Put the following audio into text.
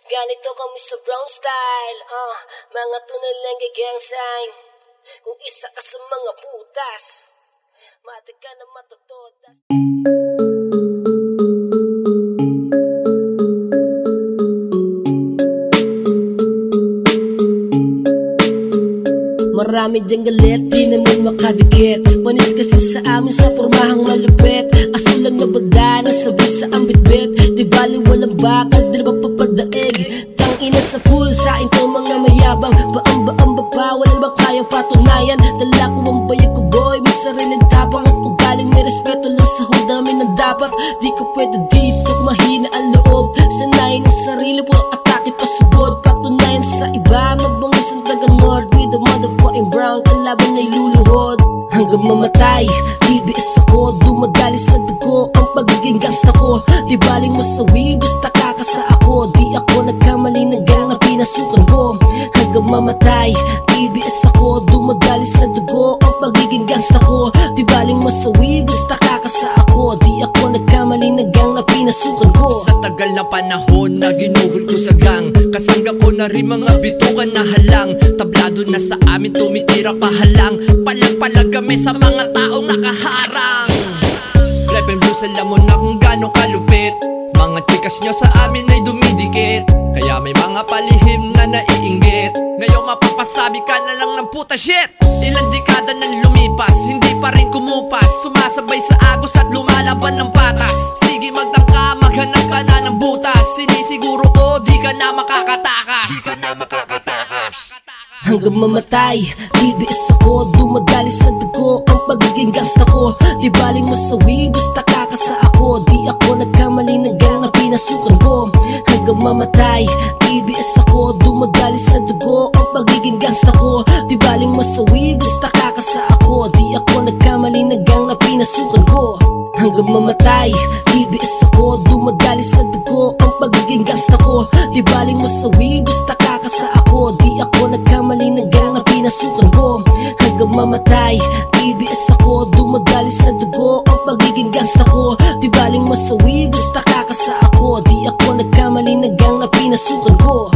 Ganito kami sa brown style, mga tunay lang gang sign. Kung isa ka sa mga putas, mati ka na matutodas. Marami dyang galit, di naman makadikit. Panis kasi sa amin sa pormahang malupit. Asulan na bada, nasabi sa ambit-bit. Di bali walang bakal, di ba papadaig. Tangina sa pulsa, ito mga mayabang. Baang-baang baba, walang ba kayang patunayan. Dala ko ang bayag ko boy, may sariling tapang. At ugaling may respeto lang sa hudamin ng dapat. Di ko pwede dito, kumahina ang loob. Sanayin ang sarili, puro atake pasugod. Patunayan sa iba, mabangis ang taga-nord. With the motherfucking brown, kalaban ay luluhod. Hanggang mamatay, BBS ako. Dumadali sa dugo ang pagiging gangsta ko. Di baling masawi, gusta kakasa ako. Di ako nagkamali ng gang na pinasukan ko. Hanggang mamatay, BBS ako. Dumadali sa dugo ang pagiging gangsta ko. Di baling masawi, gusta kakasa ako. Di ako nagkamali ng gang na pinasukan ko. Sa tagal na panahon na ginuhol ko sa gang, kasangga ko na rin mga bitukan na halang. Tablado na sa amin tumitira pahalang. Palag-palag kami sa mga taong nakaharang. Life and blues, alam mo na kung gano'ng kalupit. Mga chikas nyo sa amin ay dumidikit, kaya may mga palihim na naiinggit. Ngayon mapapasabi ka na lang ng puta shit. Ilang dekada nang lumipas, hindi pa rin kumupas. Sumasabay sa agos at lumalaban ng patas. Sige magtangka, maghanap ka na ng butas. Sinisiguro ko di ka na makakatakas. Di ka na makakatakas. Hanggang mamatay, BBS ako. Dumadali sa dugo ang pagiging gangsta ko. Di baling masawi, gusta kakasa ako. Di ako nagkamali ng gang na pinasukan ko. Hanggang mamatay, BBS ako. Dumadali sa dugo ang pagiging gangsta ko. Di baling masawi, gusta kakasa ako. Di ako nagkamali ng gang na pinasukan ko. Hanggang mamatay, BBS ako. Dumadali sa dugo ang pagiging gangsta ko. Di baling masawi, gusta kakasa ako. Di ako nagkamali ng gang na pinasukan ko. Hanggang mamatay, BBS ako. Dumadali sa dugo ang pagiging gangsta ko. Di baling masawi, gusta kakasa ako. Di ako nagkamali ng gang na pinasukan ko.